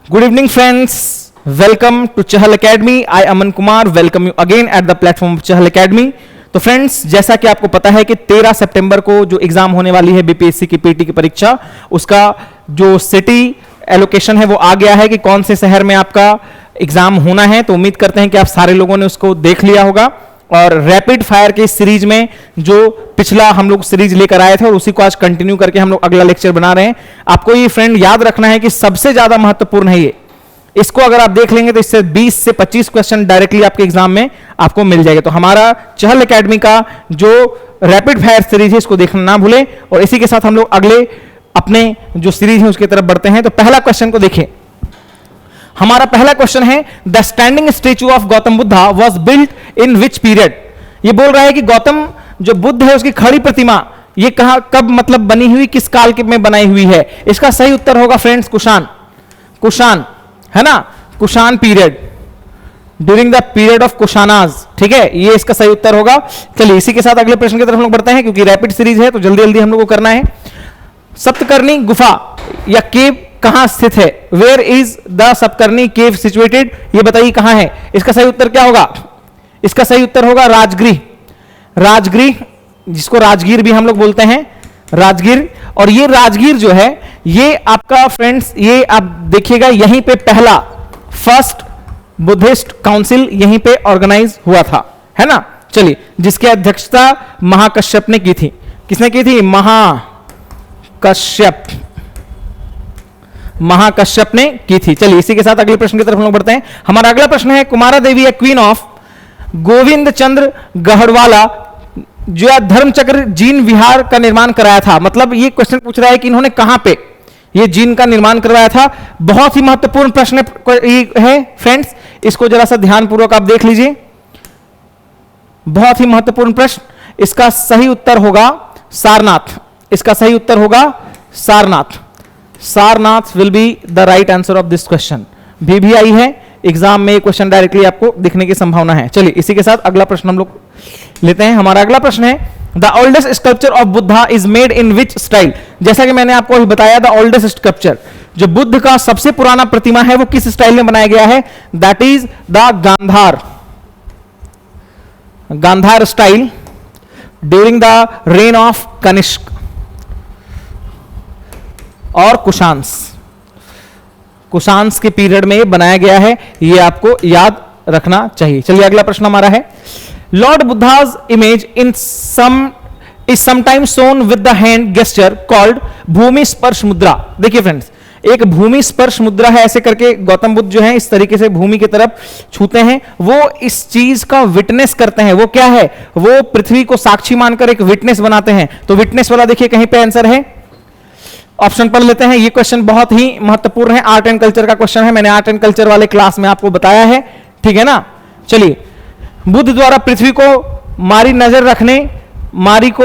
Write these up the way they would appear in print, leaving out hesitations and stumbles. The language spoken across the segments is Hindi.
Good evening, friends. Welcome to Chahal Academy. I Aman Kumar welcome you again at the platform of Chahal Academy. तो फ्रेंड्स, जैसा कि आपको पता है कि 13 सितंबर को जो एग्जाम होने वाली है बीपीएससी की पीटी की परीक्षा, उसका जो सिटी एलोकेशन है वो आ गया है कि कौन से शहर में आपका एग्जाम होना है। तो उम्मीद करते हैं कि आप सारे लोगों ने उसको देख लिया होगा। और रैपिड फायर के सीरीज में जो पिछला हम लोग सीरीज लेकर आए थे और उसी को आज कंटिन्यू करके हम लोग अगला लेक्चर बना रहे हैं। आपको ये फ्रेंड याद रखना है कि सबसे ज्यादा महत्वपूर्ण है ये, इसको अगर आप देख लेंगे तो इससे 20 से 25 क्वेश्चन डायरेक्टली आपके एग्जाम में आपको मिल जाएगा। तो हमारा चहल एकेडमी का जो रैपिड फायर सीरीज है इसको देखना ना भूलें। और इसी के साथ हम लोग अगले अपने जो सीरीज है उसकी तरफ बढ़ते हैं। तो पहला क्वेश्चन को देखिए, हमारा पहला क्वेश्चन है the standing statue of Gautam Buddha was built in which period. ये बोल रहा है कि गौतम जो बुद्ध है उसकी खड़ी प्रतिमा ये कहां कब मतलब बनी हुई, किस काल के में बनाई हुई है। इसका सही उत्तर होगा फ्रेंड्स कुषाण है ना, Kushan period, during the period of Kushanas. ठीक है, ये इसका सही उत्तर होगा। चलिए इसी के साथ अगले प्रश्न की तरफ हम लोग बढ़ते हैं, क्योंकि रैपिड सीरीज है तो जल्दी जल्दी हम लोग को करना है। सप्तकर्णी गुफा या केव कहां स्थित है? Where is the Saptakarni cave situated? ये बताइए कहां है। इसका सही उत्तर क्या होगा? इसका सही उत्तर होगा राजगृह, जिसको राजगीर भी हम लोग बोलते हैं, राजगीर। और ये राजगीर जो है ये आपका फ्रेंड्स, ये आप देखिएगा यहीं पे पहला फर्स्ट बुद्धिस्ट काउंसिल यहीं पे ऑर्गेनाइज हुआ था, है ना। चलिए, जिसकी अध्यक्षता महाकश्यप ने की थी। किसने की थी? महाकश्यप ने की थी। चलिए इसी के साथ अगले प्रश्न की तरफ हम लोग बढ़ते हैं। हमारा अगला प्रश्न है कुमारा देवी या क्वीन ऑफ गोविंद चंद्र गढ़वाला जो धर्मचक्र जीन विहार का निर्माण कराया था। मतलब ये क्वेश्चन पूछ रहा है कि इन्होंने कहां पे ये जीन का निर्माण करवाया था। बहुत ही महत्वपूर्ण प्रश्न है फ्रेंड्स, इसको जरा सा ध्यानपूर्वक आप देख लीजिए। बहुत ही महत्वपूर्ण प्रश्न। इसका सही उत्तर होगा सारनाथ। इसका सही उत्तर होगा Sarnath will be the right answer of this question. भी आई है एग्जाम में, क्वेश्चन डायरेक्टली आपको दिखने की संभावना है। चलिए इसी के साथ अगला प्रश्न हम लोग लेते हैं। हमारा अगला प्रश्न है the oldest sculpture of Buddha is made in which style. जैसा कि मैंने आपको अभी बताया, द ओल्डेस्ट स्कल्पचर जो बुद्ध का सबसे पुराना प्रतिमा है वो किस स्टाइल में बनाया गया है? That is the Gandhara style during the reign of Kanishka और कुशांस के पीरियड में बनाया गया है। ये आपको याद रखना चाहिए। चलिए अगला प्रश्न हमारा है lord Buddha's image in is sometimes shown with the hand gesture called bhumi sparsha mudra. देखिए फ्रेंड्स, एक भूमि स्पर्श मुद्रा है, ऐसे करके गौतम बुद्ध जो है इस तरीके से भूमि की तरफ छूते हैं। वो इस चीज का विटनेस करते हैं। वो क्या है? वो पृथ्वी को साक्षी मानकर एक विटनेस बनाते हैं। तो विटनेस वाला देखिए कहीं पे आंसर है, ऑप्शन पढ़ लेते हैं। ये क्वेश्चन बहुत ही महत्वपूर्ण है, आर्ट एंड कल्चर का क्वेश्चन है। मैंने आर्ट एंड कल्चर वाले क्लास में आपको बताया है, ठीक है ना। चलिए, बुद्ध द्वारा पृथ्वी को मारी नजर रखने, मारी को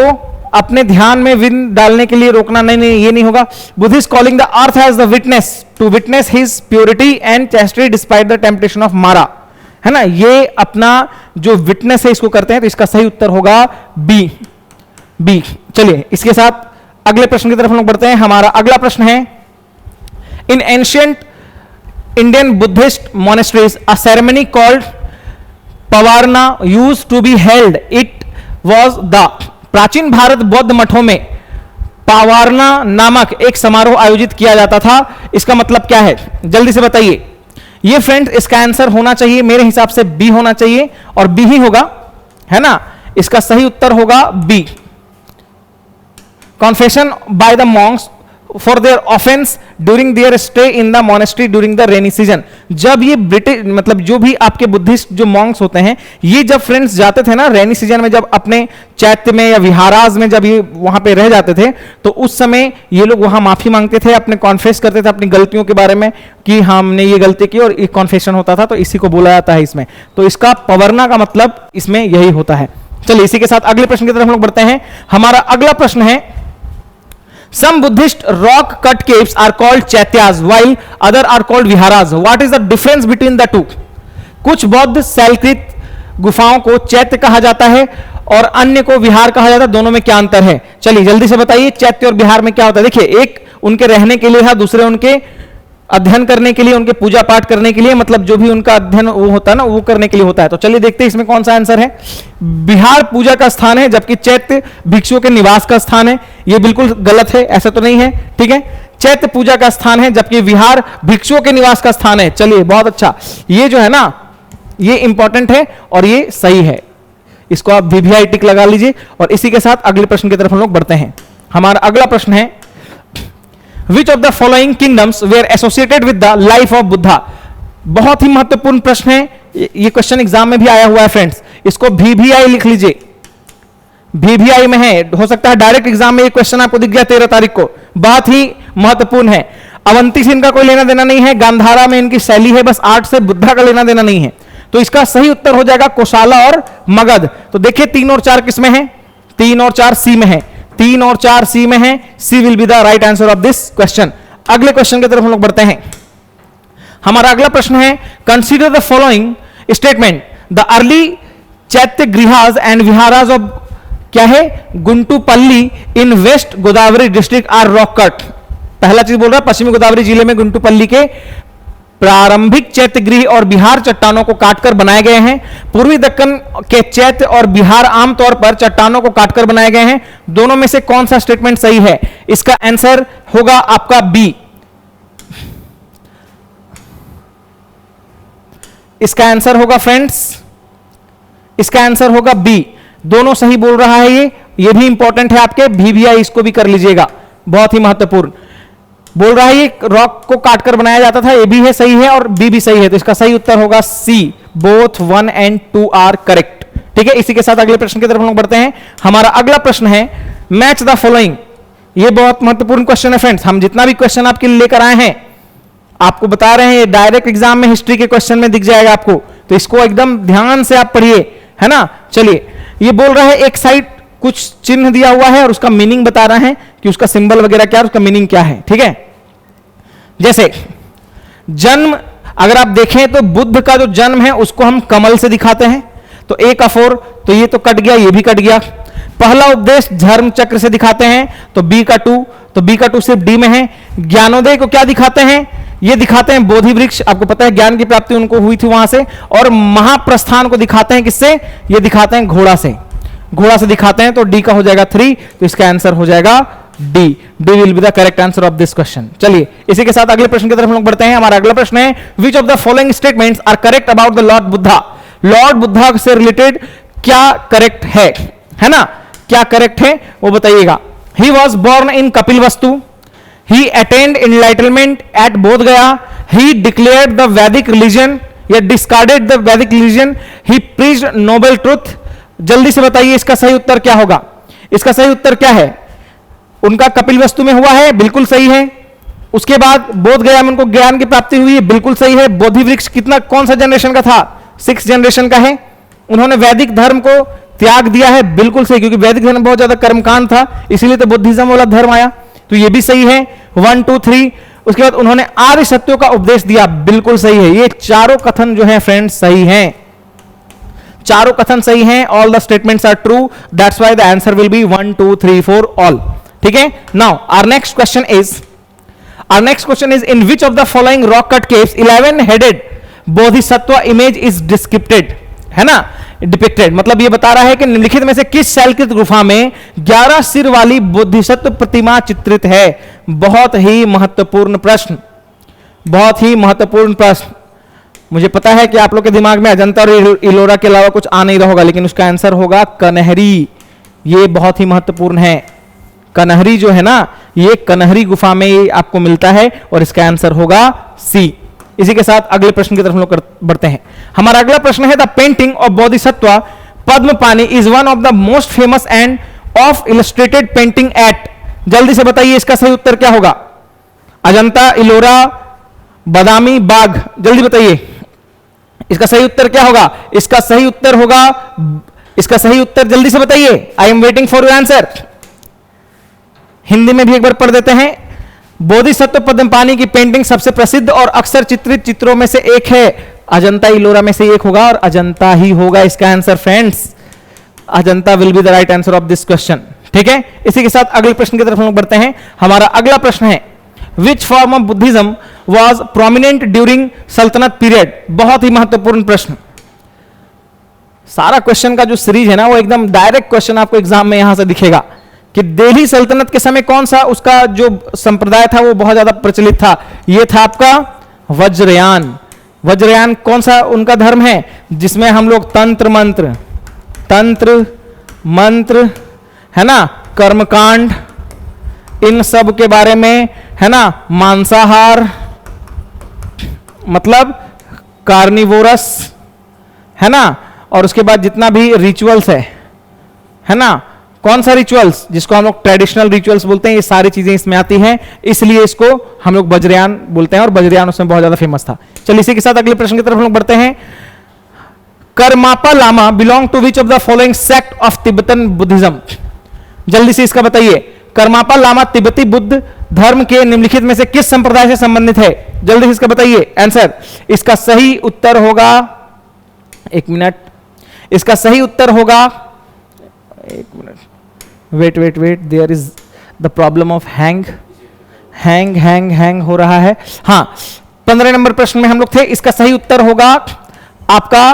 अपने ध्यान में विन डालने के लिए रोकना। नहीं, ये नहीं होगा। Buddha is calling the earth as the witness to witness his purity and chastity despite the temptation of Mara, है ना। ये अपना जो विटनेस है इसको करते हैं। तो इसका सही उत्तर होगा बी। चलिए इसके साथ अगले प्रश्न की तरफ हम लोग बढ़ते हैं। हमारा अगला प्रश्न है in ancient Indian Buddhist monasteries a ceremony called Pavarana used to be held. It was the प्राचीन भारत बौद्ध मठों में पावारना नामक एक समारोह आयोजित किया जाता था। इसका मतलब क्या है? जल्दी से बताइए। ये फ्रेंड्स इसका आंसर होना चाहिए मेरे हिसाब से बी होना चाहिए, और बी ही होगा, है ना। इसका सही उत्तर होगा B. Confession by the monks for their offense during their stay in the monastery during the rainy season। जब ये ब्रिटिश मतलब जो भी आपके बुद्धिस्ट जो मॉन्क्स होते हैं, ये जब फ्रेंड्स जाते थे ना रेनी सीजन में, जब अपने चैत्य में या विहाराज में जब ये वहां पे रह जाते थे, तो उस समय ये लोग वहां माफी मांगते थे, अपने कॉन्फेस करते थे अपनी गलतियों के बारे में कि हमने ये गलती की, और ये कॉन्फेशन होता था। तो इसी को बोला जाता है इसमें। तो इसका पवरना का मतलब इसमें यही होता है। चलिए इसी के साथ अगले प्रश्न की तरफ हम लोग बढ़ते हैं। हमारा अगला प्रश्न है Some Buddhist rock cut caves are called chaityas while other are called viharas. What is the difference between the two? कुछ बौद्ध शैलकृत गुफाओं को चैत्य कहा जाता है और अन्य को विहार कहा जाता है। दोनों में क्या अंतर है? चलिए जल्दी से बताइए, चैत्य और विहार में क्या होता है? देखिए, एक उनके रहने के लिए है, दूसरे उनके अध्ययन करने के लिए, उनके पूजा पाठ करने के लिए, मतलब जो भी उनका अध्ययन वो होता है ना, वो करने के लिए होता है। तो चलिए देखते हैं इसमें कौन सा आंसर है। विहार पूजा का स्थान है, जबकि चैत्य भिक्षुओं के निवास का स्थान है। ये बिल्कुल गलत है, ऐसा तो नहीं है, ठीक है। चैत्य पूजा का स्थान है, जबकि विहार भिक्षुओं के निवास का स्थान है। चलिए बहुत अच्छा, ये जो है ना ये इंपॉर्टेंट है और ये सही है, इसको आप VVI टिक लगा लीजिए। और इसी के साथ अगले प्रश्न की तरफ हम लोग बढ़ते हैं। हमारा अगला प्रश्न है, Which of the following kingdoms were associated with the life of Buddha? बहुत ही महत्वपूर्ण प्रश्न है, ये क्वेश्चन एग्जाम में भी आया हुआ है फ्रेंड्स। इसको VVI लिख लीजिए, VVI में है, हो सकता है डायरेक्ट एग्जाम में ये क्वेश्चन आपको दिख गया 13 तारीख को। बहुत ही महत्वपूर्ण है। अवंती से इनका कोई लेना देना नहीं है, गांधारा में इनकी शैली है, बस आर्ट से बुद्धा का लेना देना नहीं है। तो इसका सही उत्तर हो जाएगा कोशाला और मगध। तो देखिए 3 और 4 किस में है, 3 और 4 सी में है, 3 और 4 सी में है। C will be the right answer of this question. अगले क्वेश्चन की तरफ हम लोग बढ़ते हैं। हमारा अगला प्रश्न है, consider the following statement, the early chaitya grihas and viharas of क्या है, Guntupalli in West Godavari district are rock cut. पहला चीज बोल रहा है, पश्चिमी गोदावरी जिले में गुंटूपल्ली के प्रारंभिक चैत्य गृह और बिहार चट्टानों को काटकर बनाए गए हैं। पूर्वी दक्कन के चैत्य और बिहार आमतौर पर चट्टानों को काटकर बनाए गए हैं। दोनों में से कौन सा स्टेटमेंट सही है? इसका आंसर होगा आपका बी। इसका आंसर होगा फ्रेंड्स, इसका आंसर होगा बी। दोनों सही बोल रहा है ये भी इंपॉर्टेंट है आपके, VVI इसको भी कर लीजिएगा, बहुत ही महत्वपूर्ण बोल रहा है। ये रॉक को काटकर बनाया जाता था, ये भी है सही है और बी भी सही है। तो इसका सही उत्तर होगा सी, बोथ 1 and 2 आर करेक्ट। ठीक है, इसी के साथ अगले प्रश्न की तरफ हम लोग बढ़ते हैं। हमारा अगला प्रश्न है, मैच द फॉलोइंग। ये बहुत महत्वपूर्ण क्वेश्चन है फ्रेंड्स। हम जितना भी क्वेश्चन आपके लिए लेकर आए हैं, आपको बता रहे हैं, डायरेक्ट एग्जाम में हिस्ट्री के क्वेश्चन में दिख जाएगा आपको, तो इसको एकदम ध्यान से आप पढ़िए, है ना। चलिए, ये बोल रहा है एक साइड कुछ चिन्ह दिया हुआ है और उसका मीनिंग बता रहा है कि उसका सिंबल वगैरह क्या है, उसका मीनिंग क्या है। ठीक है, जैसे जन्म अगर आप देखें तो बुद्ध का जो जन्म है उसको हम कमल से दिखाते हैं, तो A का 4, तो ये तो कट गया, ये भी कट गया। पहला उपदेश धर्म चक्र से दिखाते हैं, तो B का 2, तो B का 2 सिर्फ D में है। ज्ञानोदय को क्या दिखाते हैं? ये दिखाते हैं बोधि वृक्ष, आपको पता है ज्ञान की प्राप्ति उनको हुई थी वहां से। और महाप्रस्थान को दिखाते हैं किससे? ये दिखाते हैं घोड़ा से, घोड़ा से दिखाते हैं, तो D का हो जाएगा 3। तो इसका आंसर हो जाएगा D। D will be the correct answer of this question. चलिए, इसी के साथ अगले प्रश्न की तरफ हम लोग बढ़ते हैं। हमारा अगला प्रश्न है, which of the following statements are correct about the lord Buddha? Lord Buddha से रिलेटेड क्या करेक्ट है ना, क्या करेक्ट है वो बताइएगा। He was born in Kapilavastu, he attained enlightenment at Bodh Gaya, he declared the Vedic religion या discarded the Vedic religion, he preached noble truth. जल्दी से बताइए इसका सही उत्तर क्या होगा। इसका सही उत्तर क्या है? उनका कपिलवस्तु में हुआ है, बिल्कुल सही है। उसके बाद बोध गया में उनको ज्ञान की प्राप्ति हुई है, बिल्कुल सही है। बोधि वृक्ष कितना, कौन सा जनरेशन का था? 6th जनरेशन का है। उन्होंने वैदिक धर्म को त्याग दिया है, बिल्कुल सही, क्योंकि वैदिक धर्म बहुत ज्यादा कर्मकांड था, इसीलिए तो बुद्धिज्म वाला धर्म आया, तो ये भी सही है। 1 2 3। उसके बाद उन्होंने आर्य सत्यों का उपदेश दिया, बिल्कुल सही है। ये चारों कथन जो है फ्रेंड्स सही हैं, चारों कथन सही हैं। All the statements are true, that's why the answer will be 1 2 3 4 all. ठीक है, now our next question is in which of the following rock cut caves 11 headed Bodhisattva image is descripted, है ना, डिपिक्टेड। मतलब ये बता रहा है कि निम्नलिखित में से किस शैलकृत गुफा में 11 सिर वाली बोधिसत्व प्रतिमा चित्रित है। बहुत ही महत्वपूर्ण प्रश्न, बहुत ही महत्वपूर्ण प्रश्न। मुझे पता है कि आप लोग के दिमाग में अजंता और इलोरा के अलावा कुछ आ नहीं रहा होगा, लेकिन उसका आंसर होगा कन्हरी। ये बहुत ही महत्वपूर्ण है। कन्हरी जो है ना, ये कन्हरी गुफा में ये आपको मिलता है और इसका आंसर होगा सी। इसी के साथ अगले प्रश्न की तरफ हम लोग बढ़ते हैं। हमारा अगला प्रश्न है, the painting of Bodhisattva Padmapani is one of the most famous and of illustrated painting at. जल्दी से बताइए इसका सही उत्तर क्या होगा। अजंता, इलोरा, बादामी, बाग, जल्दी बताइए इसका सही उत्तर क्या होगा। इसका सही उत्तर होगा, इसका सही उत्तर जल्दी से बताइए। आई am waiting for your answer. Hindi में भी एक बार पढ़ देते हैं। बोधिसत्व पद्मपाणि की पेंटिंग सबसे प्रसिद्ध और अक्सर चित्रित चित्रों में से एक है। अजंता इलोरा में से एक होगा और अजंता ही होगा इसका answer friends. Ajanta will be the right answer of this question. ठीक है, इसी के साथ अगले प्रश्न की तरफ हम लोग बढ़ते हैं। हमारा अगला प्रश्न है, which form of Buddhism was prominent during सल्तनत पीरियड? बहुत ही महत्वपूर्ण प्रश्न। सारा क्वेश्चन का जो सीरीज है ना वो एकदम डायरेक्ट क्वेश्चन आपको एग्जाम में यहां से दिखेगा कि दिल्ली सल्तनत के समय कौन सा उसका जो संप्रदाय था वो बहुत ज्यादा प्रचलित था। ये था आपका वज्रयान। वज्रयान कौन सा उनका धर्म है जिसमें हम लोग तंत्र मंत्र है ना, कर्मकांड, इन सब के बारे में है ना, मांसाहार मतलब कार्निवोरस है ना, और उसके बाद जितना भी रिचुअल्स है ना, कौन सा रिचुअल्स जिसको हम लोग ट्रेडिशनल रिचुअल्स बोलते हैं, ये सारी चीजें इसमें आती हैं, इसलिए इसको हम लोग वज्रयान बोलते हैं और वज्रयान उसमें बहुत ज्यादा फेमस था। चलिए इसी के साथ अगले प्रश्न की तरफ हम लोग बढ़ते हैं। Karmapa Lama belong to which of the following sect of Tibetan Buddhism? जल्दी से इसका बताइए। करमापा लामा तिब्बती बुद्ध धर्म के निम्नलिखित में से किस संप्रदाय से संबंधित है? जल्दी से इसका बताइए आंसर। इसका सही उत्तर होगा, एक मिनट, इसका सही उत्तर होगा, एक minute, wait, there is the problem of hang हो रहा है। हाँ, 15 नंबर प्रश्न में हम लोग थे। इसका सही उत्तर होगा आपका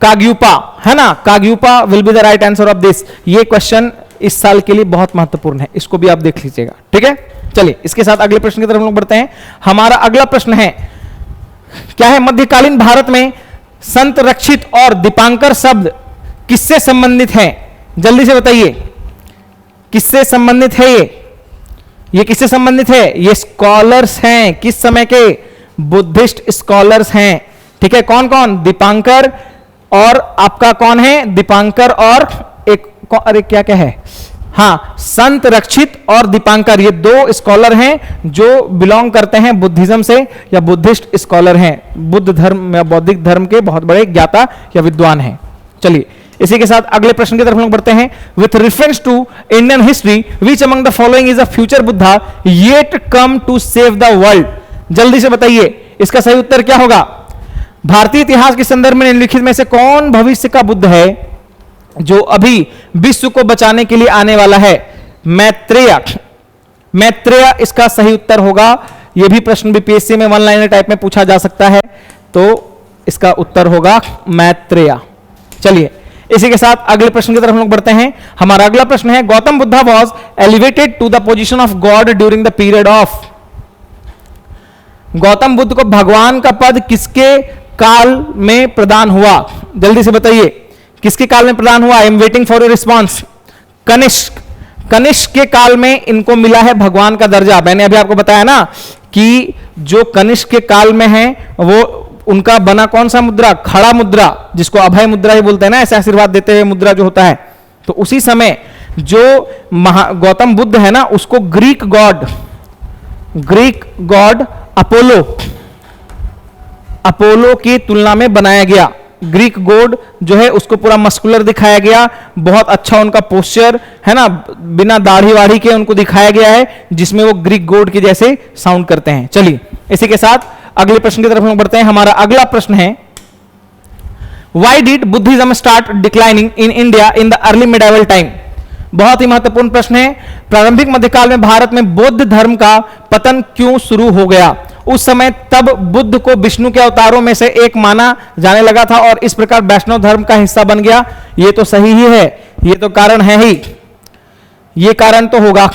काग्युपा, है ना, Kagyupa will be the right answer of this. ये क्वेश्चन इस साल के लिए बहुत महत्वपूर्ण है, इसको भी आप देख लीजिएगा, ठीक है। चलिए इसके साथ अगले प्रश्न की तरफ हम लोग बढ़ते हैं। हमारा अगला प्रश्न है, क्या है, मध्यकालीन भारत में संत रक्षित और दीपांकर शब्द किससे संबंधित है? जल्दी से बताइए, किससे संबंधित है ये किससे संबंधित है? ये स्कॉलर्स हैं, किस समय के? बुद्धिस्ट स्कॉलर्स हैं, ठीक है। कौन कौन? दीपांकर और आपका कौन है? दीपांकर और एक, अरे क्या क्या है, हाँ, संत रक्षित और दीपांकर, ये दो स्कॉलर हैं जो बिलोंग करते हैं बुद्धिज्म से या बुद्धिस्ट स्कॉलर हैं, बुद्ध धर्म या बौद्धिक धर्म के बहुत बड़े ज्ञाता या विद्वान हैं। चलिए इसी के साथ अगले प्रश्न की तरफ हम लोग बढ़ते हैं। With reference to Indian history which among the following is a future Buddha yet come to save the world? जल्दी से बताइए, इसका सही उत्तर क्या होगा? भारतीय इतिहास के संदर्भ में निम्नलिखित में से कौन भविष्य का बुद्ध है जो अभी विश्व को बचाने के लिए आने वाला है? मैत्रेय इसका सही उत्तर होगा। यह भी प्रश्न बीपीएससी में वन लाइनर टाइप में पूछा जा सकता है, तो इसका उत्तर होगा मैत्रेय। चलिए इसी के साथ अगले प्रश्न की तरफ हम लोग बढ़ते हैं। हमारा अगला प्रश्न है, Gautam Buddha was elevated to the position of god during the period of? Gautam Buddha को भगवान का पद किसके काल में प्रदान हुआ? जल्दी से बताइए, किसके काल में प्रदान हुआ? I am waiting for your response. Kanishka के काल में इनको मिला है भगवान का दर्जा। मैंने अभी आपको बताया ना कि जो कनिष्क के काल में है वो उनका बना कौन सा मुद्रा? खड़ा मुद्रा, जिसको अभय मुद्रा ही बोलते हैं ना, ऐसे आशीर्वाद देते हुए मुद्रा जो होता है। तो उसी समय जो गौतम बुद्ध है ना, उसको ग्रीक गॉड अपोलो की तुलना में बनाया गया। ग्रीक गॉड जो है उसको पूरा मस्कुलर दिखाया गया, बहुत अच्छा उनका पोस्चर है ना, बिना दाढ़ी वाढ़ी के उनको दिखाया गया है, जिसमें वो ग्रीक गॉड के जैसे साउंड करते हैं। चलिए इसी के साथ अगले प्रश्न की तरफ हम बढ़ते हैं। हमारा अगला प्रश्न है, why did Buddhism start declining in India in the early medieval time? बहुत ही महत्वपूर्ण प्रश्न है। प्रारंभिक मध्यकाल में भारत में बौद्ध धर्म का पतन क्यों शुरू हो गया? उस समय तब बुद्ध को विष्णु के अवतारों में से एक माना जाने लगा था और इस प्रकार वैष्णव धर्म का हिस्सा बन गया। ये तो सही ही है, ये तो कारण है ही, ये कारण तो होगा,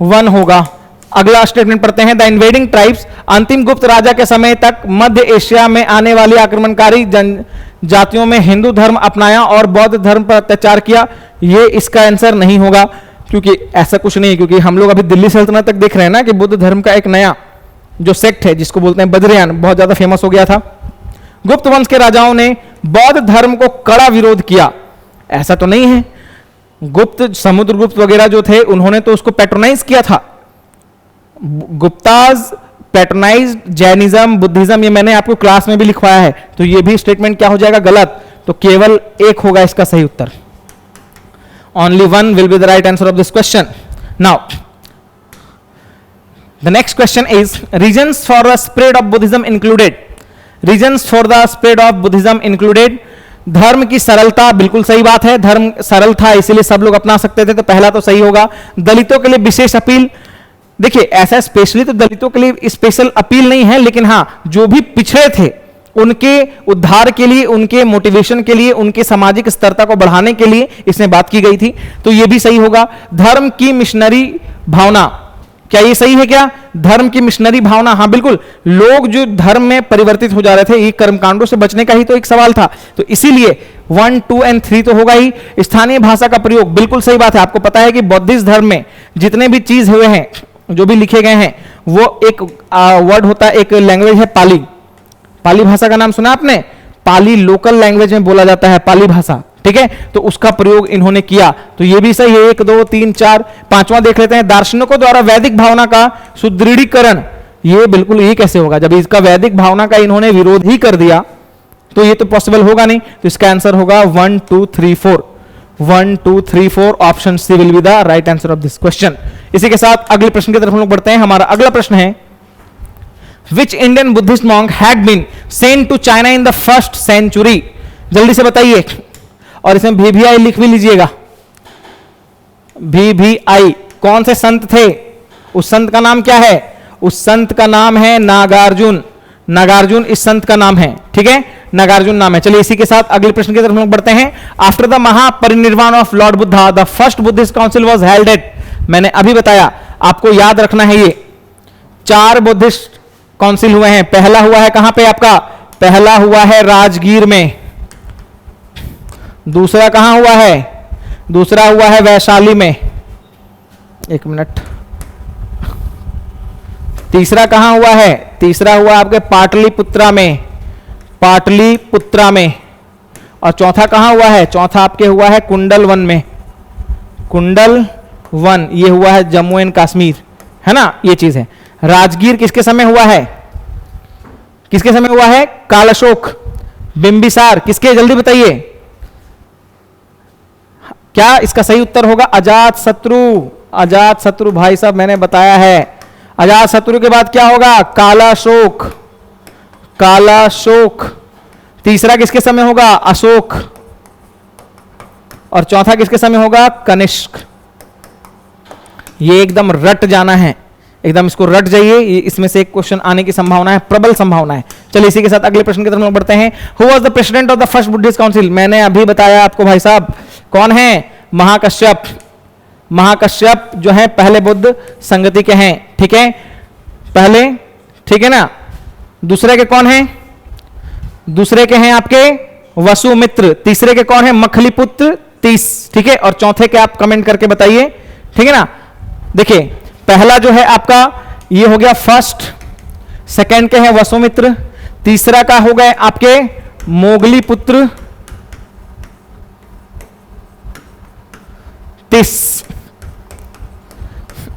1 होगा। अगला स्टेटमेंट पढ़ते हैं, द इन्वेडिंग ट्राइब्स अंतिम गुप्त राजा के समय तक मध्य एशिया में आने वाली आक्रमणकारी जनजातियों में हिंदू धर्म अपनाया और बौद्ध धर्म पर अत्याचार किया। ये इसका आंसर नहीं होगा, क्योंकि ऐसा कुछ नहीं, क्योंकि हम लोग अभी दिल्ली सल्तनत तक देख रहे हैं ना कि बुद्ध धर्म का एक नया जो सेक्ट है जिसको बोलते हैं वज्रयान, बहुत ज्यादा फेमस हो गया था। गुप्त वंश के राजाओं ने बौद्ध धर्म को कड़ा विरोध किया, ऐसा तो नहीं है। गुप्त, समुद्रगुप्त वगैरह जो थे उन्होंने तो उसको पैट्रोनाइज किया था। गुप्ताज पैट्रोनाइज जैनिज्म, बुद्धिज्म, ये मैंने आपको क्लास में भी लिखवाया है, तो ये भी स्टेटमेंट क्या हो जाएगा? गलत। तो केवल एक होगा इसका सही उत्तर। Only 1 will be the right answer of this question. Now the next question is, reasons for the spread of Buddhism included? Reasons for the spread of Buddhism included, धर्म की सरलता, बिल्कुल सही बात है, धर्म सरल था इसीलिए सब लोग अपना सकते थे, तो पहला तो सही होगा। दलितों के लिए विशेष अपील, देखिए ऐसा स्पेशली तो दलितों के लिए स्पेशल अपील नहीं है, लेकिन हां जो भी पिछड़े थे उनके उद्धार के लिए, उनके मोटिवेशन के लिए, उनके सामाजिक स्तरता को बढ़ाने के लिए इसमें बात की गई थी, तो यह भी सही होगा। धर्म की मिशनरी भावना, क्या ये सही है क्या? धर्म की मिशनरी भावना, हाँ बिल्कुल। लोग जो धर्म में परिवर्तित हो जा रहे थे, ये कर्मकांडों से बचने का ही तो एक सवाल था, तो इसीलिए 1, 2 और 3 तो होगा ही। स्थानीय भाषा का प्रयोग, बिल्कुल सही बात है। आपको पता है कि बौद्धिस्ट धर्म में जितने भी चीज हुए हैं, जो भी लिखे गए हैं, वो एक वर्ड होता है, एक लैंग्वेज है पाली। पाली भाषा का नाम सुना आपने? पाली लोकल लैंग्वेज में बोला जाता है, पाली भाषा, ठीक है। तो उसका प्रयोग इन्होंने किया, तो ये भी सही है। 1, 2, 3, 4, 5वां देख लेते हैं। दार्शनिकों द्वारा वैदिक भावना का सुदृढ़ीकरण, ये बिल्कुल ये कैसे होगा जब इसका वैदिक भावना का इन्होंने विरोध ही कर दिया, तो ये तो पॉसिबल होगा नहीं। तो इसका आंसर होगा 1, 2, 3, 4। 1, 2, 3, 4 option C will be the right answer of this question. इसी के साथ अगले प्रश्न की तरफ हम लोग बढ़ते हैं। हमारा अगला प्रश्न है, Which Indian Buddhist monk had been sent to China in the 1st century? जल्दी से बताइए, और इसमें VVI लिख भी लीजिएगा। VVI कौन से संत थे? उस संत का नाम क्या है? उस संत का नाम है नागार्जुन। नागार्जुन इस संत का नाम है, ठीक है, नागार्जुन नाम है। चलिए इसी के साथ अगले प्रश्न की तरफ हम लोग बढ़ते हैं। After the Mahaparinirvan of Lord Buddha the first Buddhist council was held at, मैंने अभी बताया, आपको याद रखना है, ये 4 बुद्धिस्ट काउंसिल हुए हैं। पहला हुआ है कहां पे आपका? पहला हुआ है राजगीर में। दूसरा कहां हुआ है? दूसरा हुआ है वैशाली में। 1 मिनट। तीसरा कहां हुआ है? तीसरा हुआ आपके पाटलिपुत्रा में, पाटलिपुत्रा में। और चौथा कहां हुआ है? चौथा आपके हुआ है कुंडल वन में, कुंडल वन, ये हुआ है जम्मू एंड कश्मीर, है ना, ये चीज है। राजगीर किसके समय हुआ है? किसके समय हुआ है? कालाशोक। बिंबिसार किसके? जल्दी बताइए, क्या इसका सही उत्तर होगा? अजात शत्रु। अजात शत्रु भाई साहब मैंने बताया है। अजात शत्रु के बाद क्या होगा? कालाशोक। कालाशोक। तीसरा किसके समय होगा? अशोक। और चौथा किसके समय होगा? कनिष्क। ये एकदम रट जाना है, एकदम इसको रट जाइए, इसमें से एक क्वेश्चन आने की संभावना है, प्रबल संभावना है। चलिए इसी के साथ अगले प्रश्न की तरफ बढ़ते हैं। Who was the president of the first Buddhist council? मैंने अभी बताया आपको भाई साहब, कौन है? महाकश्यप। महाकश्यप जो है पहले बुद्ध संगति के हैं, ठीक है, पहले, ठीक है ना। दूसरे के कौन है? दूसरे के हैं आपके वसुमित्र। तीसरे के कौन है? मखलीपुत्र 30, ठीक है। और चौथे के आप कमेंट करके बताइए, ठीक है ना। देखिए पहला जो है आपका ये हो गया फर्स्ट, सेकंड के हैं वसुमित्र, तीसरा का हो गए आपके मोगली पुत्र 30,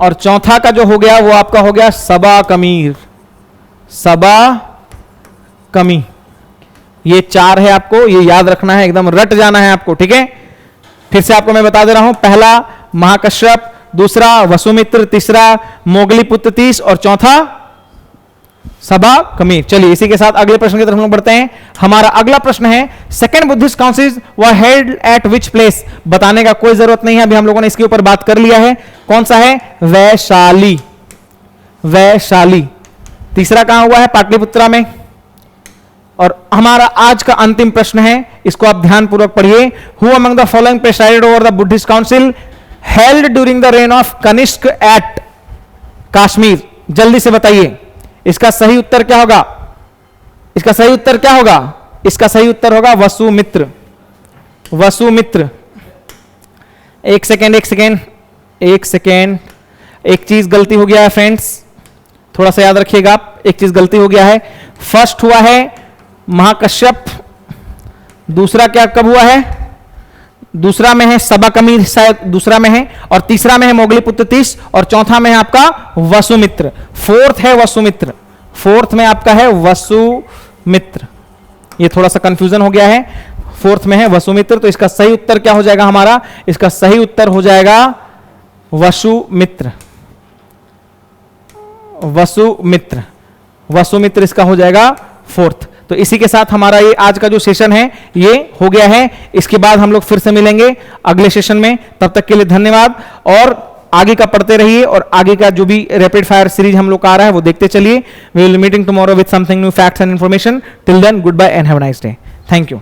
और चौथा का जो हो गया वो आपका हो गया सबा कमीर। सबा कमी, ये 4 है, आपको ये याद रखना है, एकदम रट जाना है आपको, ठीक है। फिर से आपको मैं बता दे रहा हूं, पहला महाकश्यप, दूसरा वसुमित्र, तीसरा मोगली पुत्र 30 और चौथा सबा कमीर। चलिए इसी के साथ अगले प्रश्न की तरफ हम बढ़ते हैं। हमारा अगला प्रश्न है, second Buddhist council were held at which place? बताने का कोई जरूरत नहीं है, अभी हम लोगों ने इसके ऊपर बात कर लिया है। कौन सा है? वैशाली। वैशाली। तीसरा कहां हुआ है? पाटलिपुत्रा में। और हमारा आज का अंतिम प्रश्न है, इसको आप ध्यानपूर्वक पढ़िए। Who among the following presided over the Buddhist council held during the reign of Kanishka at Kashmir? जल्दी से बताइए, इसका सही उत्तर क्या होगा? इसका सही उत्तर क्या होगा? इसका सही उत्तर होगा वसुमित्र। वसुमित्र। एक सेकेंड, एक सेकेंड, एक सेकेंड, एक चीज गलती हो गया है फ्रेंड्स, थोड़ा सा याद रखिएगा आप, एक चीज गलती हो गया है। फर्स्ट हुआ है महाकश्यप, दूसरा क्या कब हुआ है? दूसरा में है सबा कमीर, शायद दूसरा में है, और तीसरा में है मोगलीपुत्र 30, और चौथा में है आपका वसुमित्र। फोर्थ है वसुमित्र, फोर्थ में आपका है वसुमित्र। ये थोड़ा सा कंफ्यूजन हो गया है, फोर्थ में है वसुमित्र। तो इसका सही उत्तर क्या हो जाएगा हमारा? इसका सही उत्तर हो जाएगा वसुमित्र। वसुमित्र, वसुमित्र इसका हो जाएगा फोर्थ। तो इसी के साथ हमारा ये आज का जो सेशन है ये हो गया है। इसके बाद हम लोग फिर से मिलेंगे अगले सेशन में, तब तक के लिए धन्यवाद। और आगे का पढ़ते रहिए और आगे का जो भी रैपिड फायर सीरीज हम लोग का आ रहा है वो देखते चलिए. We will meeting tomorrow with something new facts and information. Till then, good bye and have a nice day. Thank you.